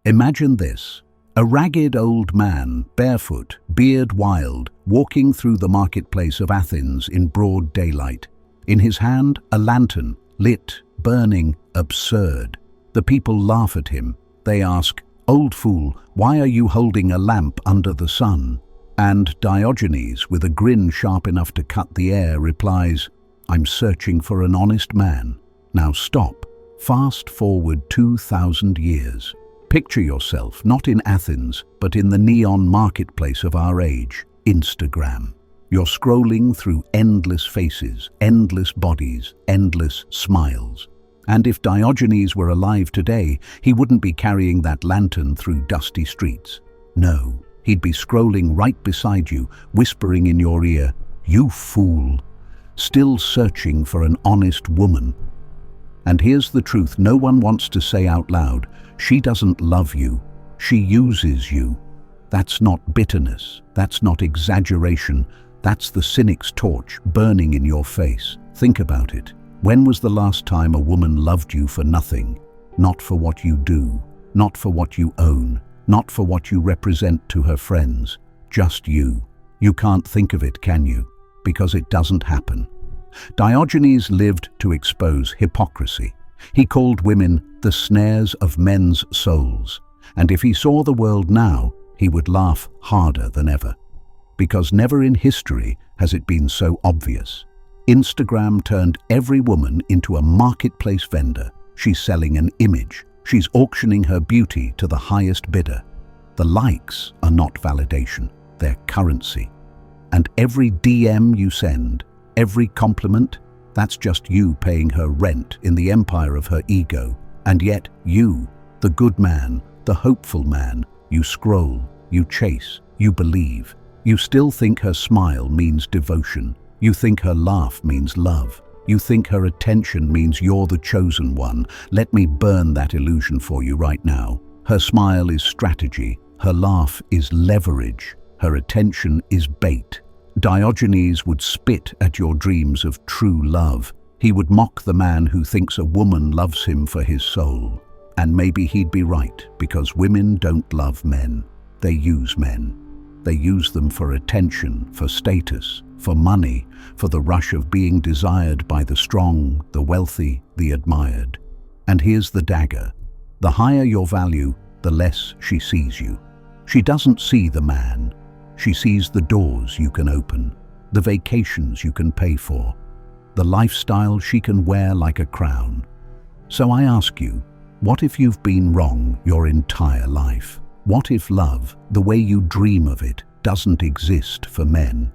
Imagine this. A ragged old man, barefoot, beard wild, walking through the marketplace of Athens in broad daylight. In his hand, a lantern, lit, burning, absurd. The people laugh at him. They ask, "Old fool, why are you holding a lamp under the sun?" And Diogenes, with a grin sharp enough to cut the air, replies, "I'm searching for an honest man." Now stop. Fast forward 2,000 years. Picture yourself not in Athens, but in the neon marketplace of our age, Instagram. You're scrolling through endless faces, endless bodies, endless smiles. And if Diogenes were alive today, he wouldn't be carrying that lantern through dusty streets. No, he'd be scrolling right beside you, whispering in your ear, "You fool, still searching for an honest woman." And here's the truth no one wants to say out loud. She doesn't love you. She uses you. That's not bitterness. That's not exaggeration. That's the cynic's torch burning in your face. Think about it. When was the last time a woman loved you for nothing? Not for what you do, not for what you own, not for what you represent to her friends. Just you. You can't think of it, can you? Because it doesn't happen. Diogenes lived to expose hypocrisy. He called women the snares of men's souls. And if he saw the world now, he would laugh harder than ever. Because never in history has it been so obvious. Instagram turned every woman into a marketplace vendor. She's selling an image. She's auctioning her beauty to the highest bidder. The likes are not validation, they're currency. And every DM you send, every compliment, that's just you paying her rent in the empire of her ego. And yet you, the good man, the hopeful man, you scroll, you chase, you believe. You still think her smile means devotion. You think her laugh means love. You think her attention means you're the chosen one. Let me burn that illusion for you right now. Her smile is strategy. Her laugh is leverage. Her attention is bait. Diogenes would spit at your dreams of true love. He would mock the man who thinks a woman loves him for his soul. And maybe he'd be right, because women don't love men. They use men. They use them for attention, for status, for money, for the rush of being desired by the strong, the wealthy, the admired. And here's the dagger. The higher your value, the less she sees you. She doesn't see the man. She sees the doors you can open, the vacations you can pay for, the lifestyle she can wear like a crown. So I ask you, what if you've been wrong your entire life? What if love, the way you dream of it, doesn't exist for men?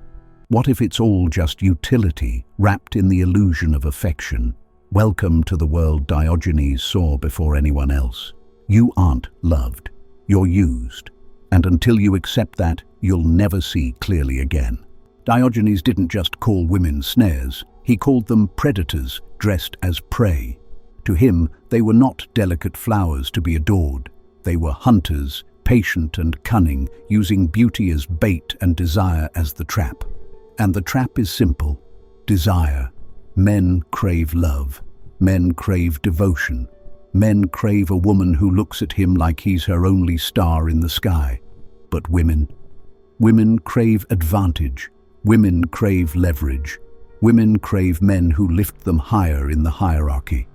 What if it's all just utility, wrapped in the illusion of affection? Welcome to the world Diogenes saw before anyone else. You aren't loved. You're used. And until you accept that, you'll never see clearly again. Diogenes didn't just call women snares. He called them predators dressed as prey. To him, they were not delicate flowers to be adored. They were hunters, patient and cunning, using beauty as bait and desire as the trap. And the trap is simple. Desire. Men crave love. Men crave devotion. Men crave a woman who looks at him like he's her only star in the sky. But women crave advantage. Women crave leverage. Women crave men who lift them higher in the hierarchy.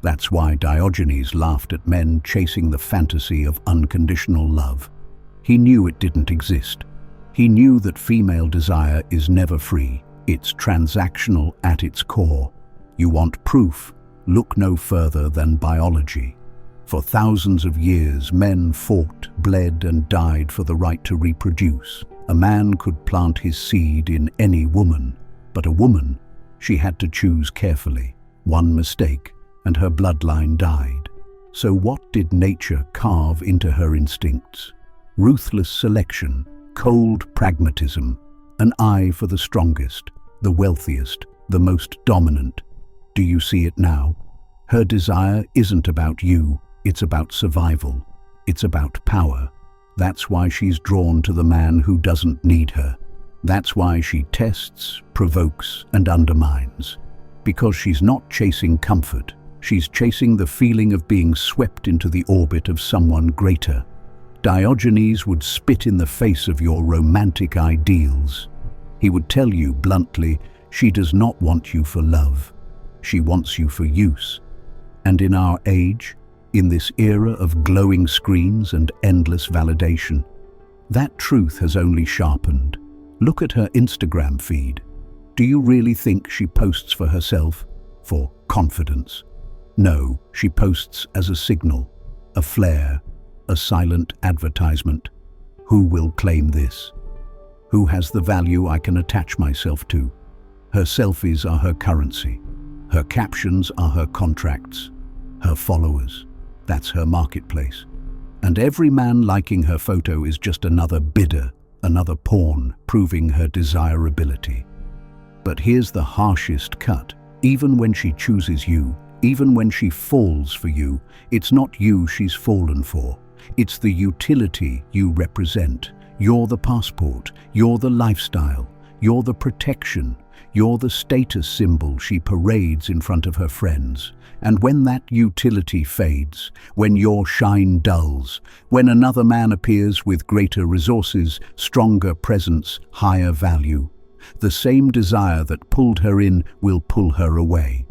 That's why Diogenes laughed at men chasing the fantasy of unconditional love. He knew it didn't exist. He knew that female desire is never free. It's transactional at its core. You want proof? Look no further than biology. For thousands of years, men fought, bled, and died for the right to reproduce. A man could plant his seed in any woman, but a woman, she had to choose carefully. One mistake, and her bloodline died. So what did nature carve into her instincts? Ruthless selection, cold pragmatism, an eye for the strongest, the wealthiest, the most dominant. Do you see it now? Her desire isn't about you, it's about survival. It's about power. That's why she's drawn to the man who doesn't need her. That's why she tests, provokes, and undermines. Because she's not chasing comfort. She's chasing the feeling of being swept into the orbit of someone greater. Diogenes would spit in the face of your romantic ideals. He would tell you bluntly, she does not want you for love. She wants you for use. And in our age, in this era of glowing screens and endless validation, that truth has only sharpened. Look at her Instagram feed. Do you really think she posts for herself, for confidence? No, she posts as a signal, a flare, a silent advertisement. Who will claim this? Who has the value I can attach myself to? Her selfies are her currency. Her captions are her contracts. Her followers, that's her marketplace. And every man liking her photo is just another bidder, another pawn, proving her desirability. But here's the harshest cut. Even when she chooses you, even when she falls for you, it's not you she's fallen for. It's the utility you represent. You're the passport, you're the lifestyle, you're the protection, you're the status symbol she parades in front of her friends. And when that utility fades, when your shine dulls, when another man appears with greater resources, stronger presence, higher value, the same desire that pulled her in will pull her away.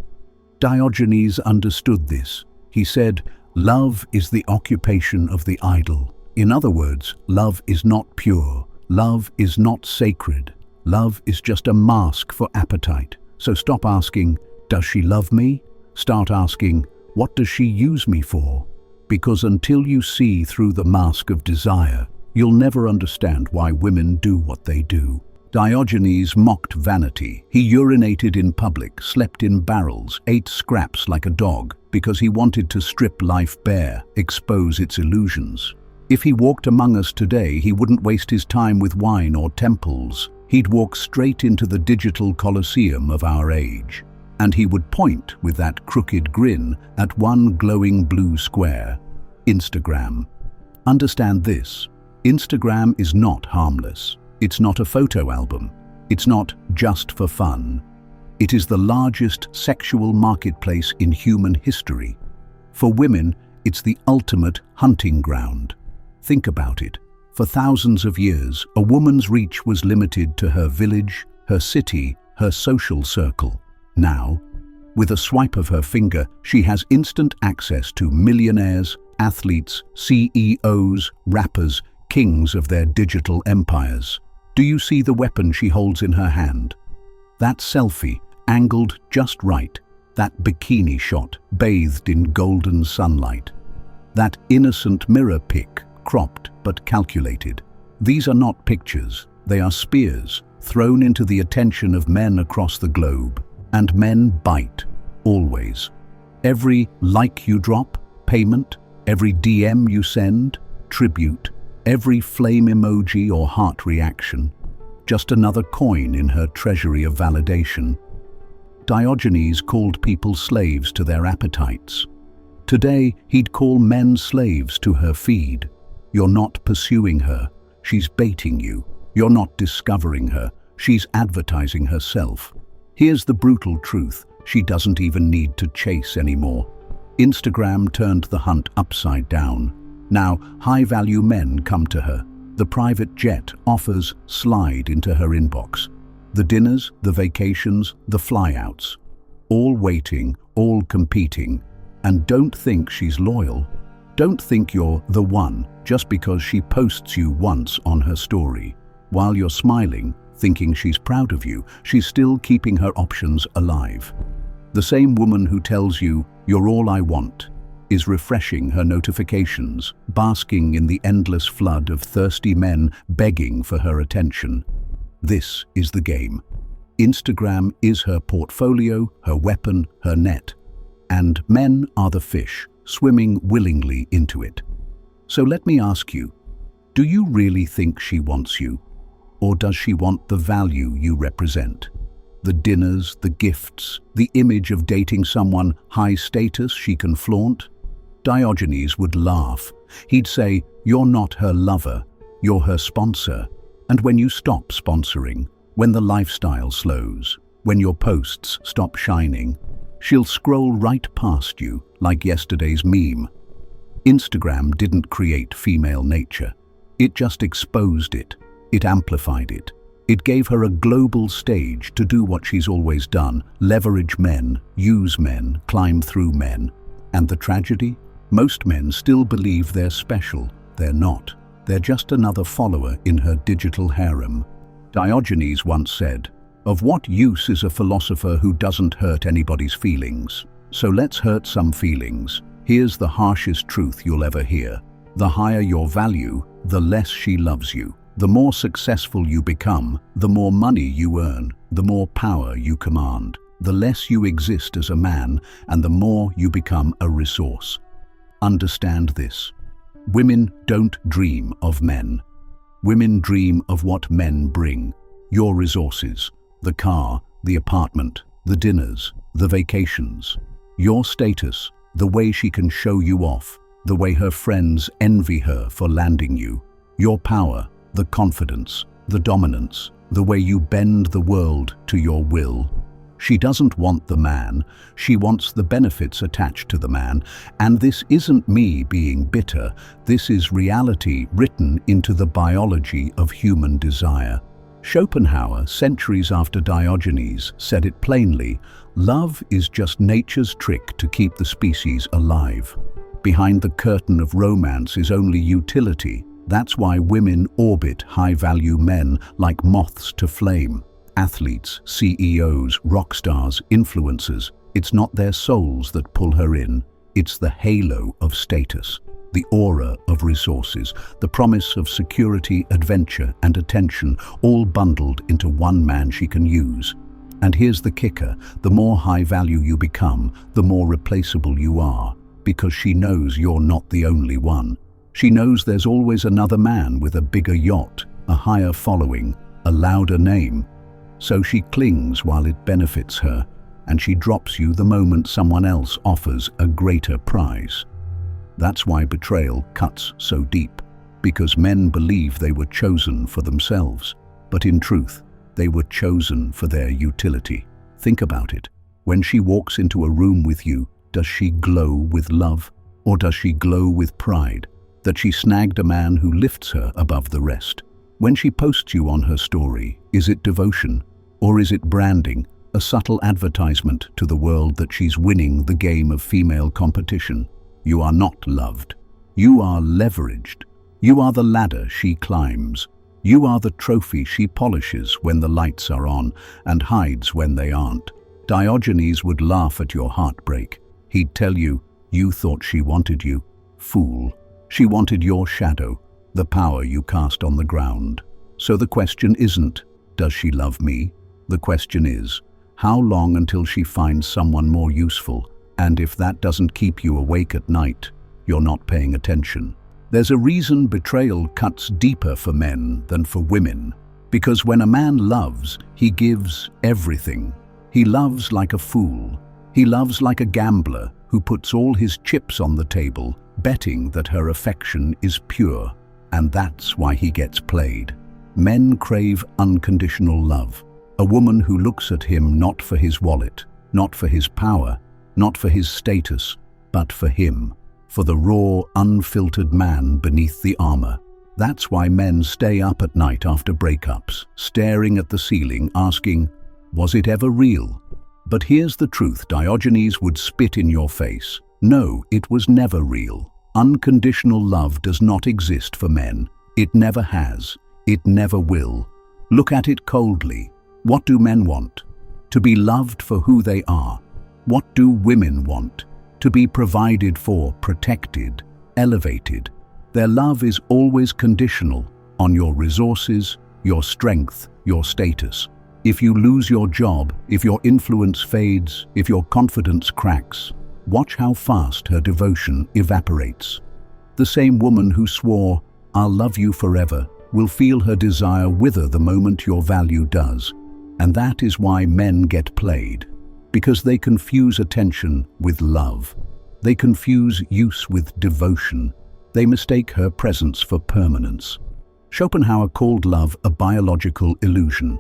Diogenes understood this. He said, "Love is the occupation of the idol." In other words, love is not pure. Love is not sacred. Love is just a mask for appetite. So stop asking, "Does she love me?" Start asking, "What does she use me for?" Because until you see through the mask of desire, you'll never understand why women do what they do. Diogenes mocked vanity. He urinated in public, slept in barrels, ate scraps like a dog, because he wanted to strip life bare, expose its illusions. If he walked among us today, he wouldn't waste his time with wine or temples. He'd walk straight into the digital colosseum of our age. And he would point with that crooked grin at one glowing blue square: Instagram. Understand this: Instagram is not harmless. It's not a photo album. It's not just for fun. It is the largest sexual marketplace in human history. For women, it's the ultimate hunting ground. Think about it. For thousands of years, a woman's reach was limited to her village, her city, her social circle. Now, with a swipe of her finger, she has instant access to millionaires, athletes, CEOs, rappers, kings of their digital empires. Do you see the weapon she holds in her hand? That selfie, angled just right. That bikini shot, bathed in golden sunlight. That innocent mirror pic, cropped but calculated. These are not pictures, they are spears, thrown into the attention of men across the globe. And men bite, always. Every like you drop, payment, every DM you send, tribute, every flame emoji or heart reaction, just another coin in her treasury of validation. Diogenes called people slaves to their appetites. Today, he'd call men slaves to her feed. You're not pursuing her, she's baiting you. You're not discovering her, she's advertising herself. Here's the brutal truth: she doesn't even need to chase anymore. Instagram turned the hunt upside down. Now, high-value men come to her. The private jet offers slide into her inbox. The dinners, the vacations, the flyouts. All waiting, all competing. And don't think she's loyal. Don't think you're the one just because she posts you once on her story. While you're smiling, thinking she's proud of you, she's still keeping her options alive. The same woman who tells you, "You're all I want," is refreshing her notifications, basking in the endless flood of thirsty men begging for her attention. This is the game. Instagram is her portfolio, her weapon, her net. And men are the fish, swimming willingly into it. So let me ask you, do you really think she wants you? Or does she want the value you represent? The dinners, the gifts, the image of dating someone high status she can flaunt? Diogenes would laugh. He'd say, "You're not her lover, you're her sponsor." And when you stop sponsoring, when the lifestyle slows, when your posts stop shining, She'll scroll right past you, like yesterday's meme. Instagram didn't create female nature. It just exposed it. It amplified it. It gave her a global stage to do what she's always done: leverage men, use men, climb through men. And the tragedy? Most men still believe they're special. They're not. They're just another follower in her digital harem. Diogenes once said, "Of what use is a philosopher who doesn't hurt anybody's feelings?" So let's hurt some feelings. Here's the harshest truth you'll ever hear. The higher your value, the less she loves you. The more successful you become, the more money you earn, the more power you command, the less you exist as a man, and the more you become a resource. Understand this. Women don't dream of men. Women dream of what men bring. Your resources, the car, the apartment, the dinners, the vacations. Your status, the way she can show you off, the way her friends envy her for landing you. Your power, the confidence, the dominance, the way you bend the world to your will. She doesn't want the man, she wants the benefits attached to the man. And this isn't me being bitter, this is reality written into the biology of human desire. Schopenhauer, centuries after Diogenes, said it plainly: love is just nature's trick to keep the species alive. Behind the curtain of romance is only utility. That's why women orbit high-value men like moths to flame. Athletes, CEOs, rock stars, influencers. It's not their souls that pull her in. It's the halo of status, the aura of resources, the promise of security, adventure, and attention, all bundled into one man she can use. And here's the kicker: the more high-value you become, the more replaceable you are, because she knows you're not the only one. She knows there's always another man with a bigger yacht, a higher following, a louder name. So she clings while it benefits her, and she drops you the moment someone else offers a greater prize. That's why betrayal cuts so deep, because men believe they were chosen for themselves, but in truth, they were chosen for their utility. Think about it. When she walks into a room with you, does she glow with love, or does she glow with pride? That she snagged a man who lifts her above the rest. When she posts you on her story, is it devotion? Or is it branding, a subtle advertisement to the world that she's winning the game of female competition? You are not loved. You are leveraged. You are the ladder she climbs. You are the trophy she polishes when the lights are on and hides when they aren't. Diogenes would laugh at your heartbreak. He'd tell you, you thought she wanted you. Fool. She wanted your shadow, the power you cast on the ground. So the question isn't, does she love me? The question is, how long until she finds someone more useful? And if that doesn't keep you awake at night, you're not paying attention. There's a reason betrayal cuts deeper for men than for women. Because when a man loves, he gives everything. He loves like a fool. He loves like a gambler who puts all his chips on the table, betting that her affection is pure, and that's why he gets played. Men crave unconditional love, a woman who looks at him not for his wallet, not for his power, not for his status, but for him, for the raw, unfiltered man beneath the armor. That's why men stay up at night after breakups, staring at the ceiling, asking, was it ever real? But here's the truth Diogenes would spit in your face. No, it was never real. Unconditional love does not exist for men. It never has. It never will. Look at it coldly. What do men want? To be loved for who they are. What do women want? To be provided for, protected, elevated. Their love is always conditional on your resources, your strength, your status. If you lose your job, if your influence fades, if your confidence cracks, watch how fast her devotion evaporates. The same woman who swore, "I'll love you forever," will feel her desire wither the moment your value does. And that is why men get played. Because they confuse attention with love. They confuse use with devotion. They mistake her presence for permanence. Schopenhauer called love a biological illusion.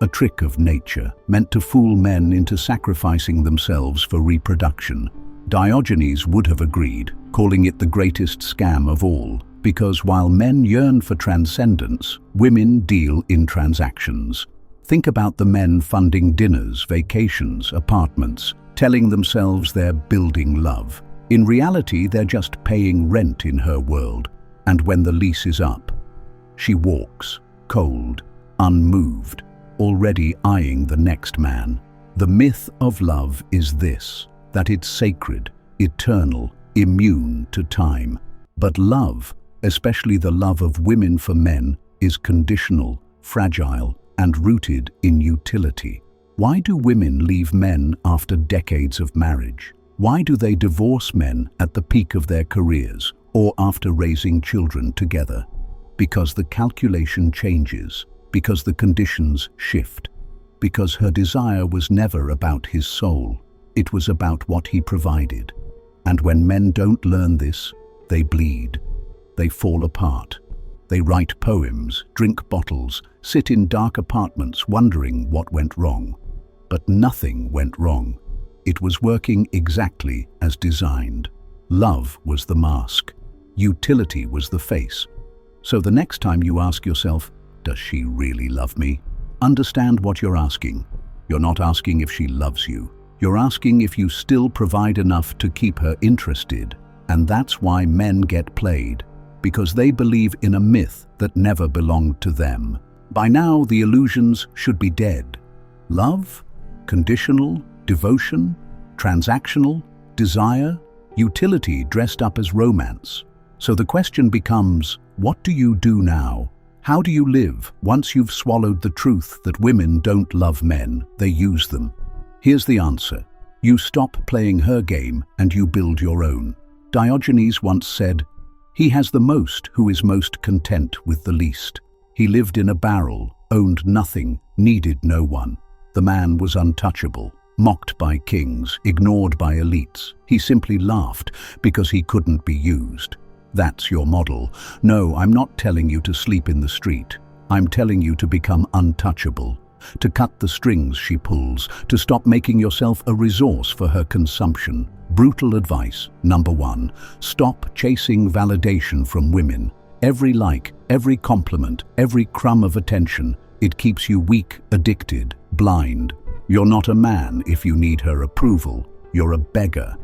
a trick of nature meant to fool men into sacrificing themselves for reproduction. Diogenes would have agreed, calling it the greatest scam of all, because while men yearn for transcendence, women deal in transactions. Think about the men funding dinners, vacations, apartments, telling themselves they're building love. In reality, they're just paying rent in her world. And when the lease is up, she walks, cold, unmoved, already eyeing the next man. The myth of love is this, that it's sacred, eternal, immune to time. But love, especially the love of women for men, is conditional, fragile, and rooted in utility. Why do women leave men after decades of marriage? Why do they divorce men at the peak of their careers or after raising children together? Because the calculation changes, because the conditions shift, because her desire was never about his soul, it was about what he provided. And when men don't learn this, they bleed, they fall apart. They write poems, drink bottles, sit in dark apartments wondering what went wrong. But nothing went wrong. It was working exactly as designed. Love was the mask. Utility was the face. So the next time you ask yourself, does she really love me? Understand what you're asking. You're not asking if she loves you. You're asking if you still provide enough to keep her interested. And that's why men get played, because they believe in a myth that never belonged to them. By now, the illusions should be dead. Love, conditional, devotion, transactional, desire, utility dressed up as romance. So the question becomes, what do you do now? How do you live once you've swallowed the truth that women don't love men, they use them? Here's the answer. You stop playing her game and you build your own. Diogenes once said, "He has the most who is most content with the least." He lived in a barrel, owned nothing, needed no one. The man was untouchable, mocked by kings, ignored by elites. He simply laughed because he couldn't be used. That's your model. No, I'm not telling you to sleep in the street. I'm telling you to become untouchable, to cut the strings she pulls, to stop making yourself a resource for her consumption. Brutal advice. Number 1, stop chasing validation from women. Every like, every compliment, every crumb of attention, it keeps you weak, addicted, blind. You're not a man if you need her approval. You're a beggar.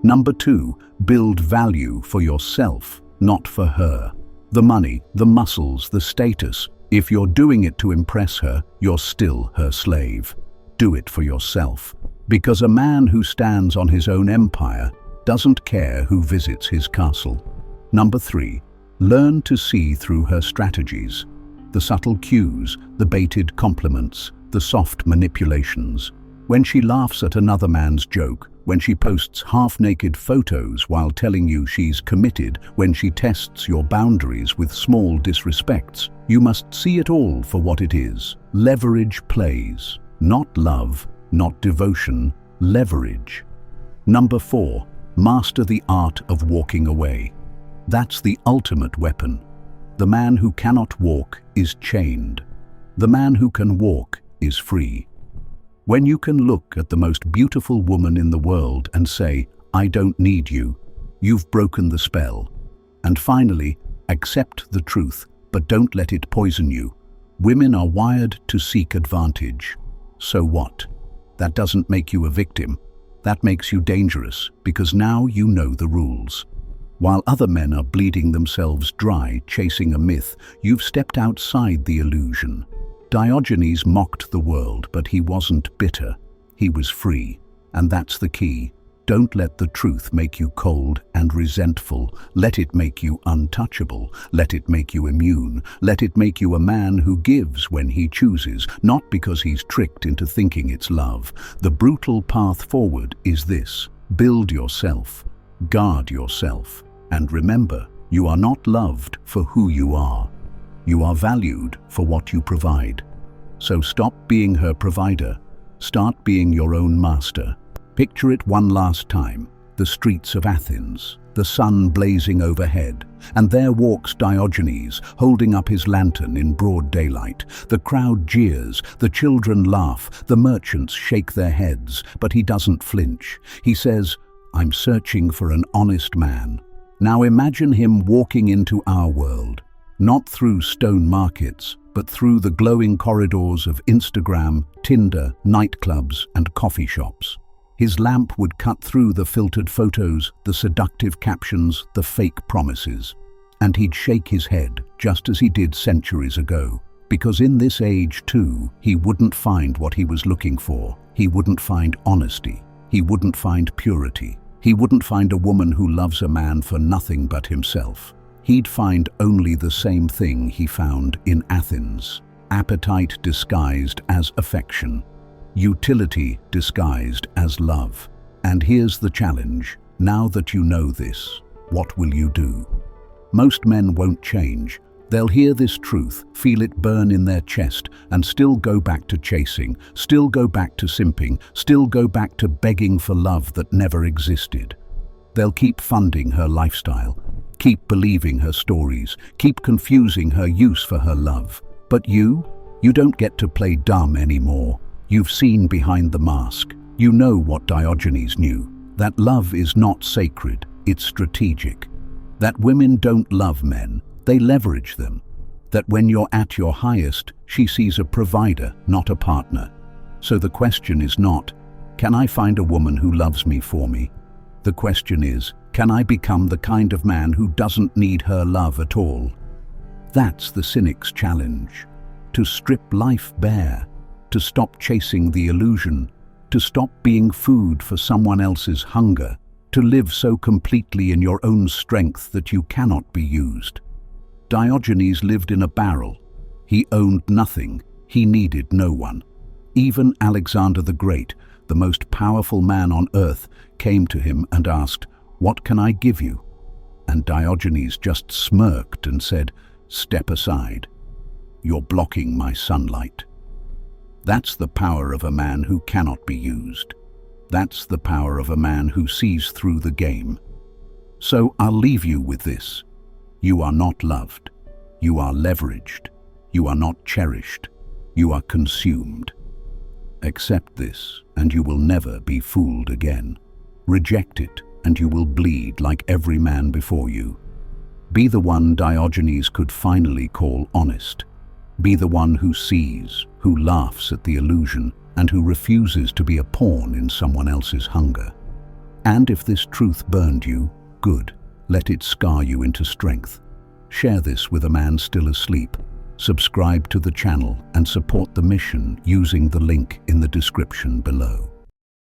Number 2, build value for yourself, not for her. The money, the muscles, the status. If you're doing it to impress her, you're still her slave. Do it for yourself. Because a man who stands on his own empire doesn't care who visits his castle. Number 3, learn to see through her strategies. The subtle cues, the baited compliments, the soft manipulations. When she laughs at another man's joke, when she posts half-naked photos while telling you she's committed, when she tests your boundaries with small disrespects, you must see it all for what it is. Leverage plays. Not love, not devotion, leverage. Number 4, master the art of walking away. That's the ultimate weapon. The man who cannot walk is chained. The man who can walk is free. When you can look at the most beautiful woman in the world and say, "I don't need you," you've broken the spell. And finally, accept the truth, but don't let it poison you. Women are wired to seek advantage. So what? That doesn't make you a victim. That makes you dangerous, because now you know the rules. While other men are bleeding themselves dry chasing a myth, you've stepped outside the illusion. Diogenes mocked the world, but he wasn't bitter. He was free. And that's the key. Don't let the truth make you cold and resentful. Let it make you untouchable. Let it make you immune. Let it make you a man who gives when he chooses, not because he's tricked into thinking it's love. The brutal path forward is this: build yourself, guard yourself, and remember, you are not loved for who you are. You are valued for what you provide. So stop being her provider. Start being your own master. Picture it one last time. The streets of Athens. the sun blazing overhead, and there walks Diogenes, holding up his lantern in broad daylight. The crowd jeers, the children laugh, the merchants shake their heads, but he doesn't flinch. He says, "I'm searching for an honest man." Now imagine him walking into our world, not through stone markets, but through the glowing corridors of Instagram, Tinder, nightclubs, and coffee shops. His lamp would cut through the filtered photos, the seductive captions, the fake promises. And he'd shake his head, just as he did centuries ago. Because in this age, too, he wouldn't find what he was looking for. He wouldn't find honesty. He wouldn't find purity. He wouldn't find a woman who loves a man for nothing but himself. He'd find only the same thing he found in Athens: appetite disguised as affection, utility disguised as love. And here's the challenge. Now that you know this, what will you do? Most men won't change. They'll hear this truth, feel it burn in their chest, and still go back to chasing, still go back to simping, still go back to begging for love that never existed. They'll keep funding her lifestyle, keep believing her stories, keep confusing her use for her love. But you don't get to play dumb anymore. You've seen behind the mask. You know what Diogenes knew, that love is not sacred, it's strategic. That women don't love men, they leverage them. That when you're at your highest, she sees a provider, not a partner. So the question is not, can I find a woman who loves me for me? The question is, can I become the kind of man who doesn't need her love at all? That's the cynic's challenge. To strip life bare, to stop chasing the illusion, to stop being food for someone else's hunger, to live so completely in your own strength that you cannot be used. Diogenes lived in a barrel. He owned nothing. He needed no one. Even Alexander the Great, the most powerful man on earth, came to him and asked, "What can I give you?" And Diogenes just smirked and said, "Step aside. You're blocking my sunlight." That's the power of a man who cannot be used. That's the power of a man who sees through the game. So I'll leave you with this. You are not loved. You are leveraged. You are not cherished. You are consumed. Accept this, and you will never be fooled again. Reject it, and you will bleed like every man before you. Be the one Diogenes could finally call honest. Be the one who sees, who laughs at the illusion, and who refuses to be a pawn in someone else's hunger. And if this truth burned you, good. Let it scar you into strength. Share this with a man still asleep. Subscribe to the channel and support the mission using the link in the description below.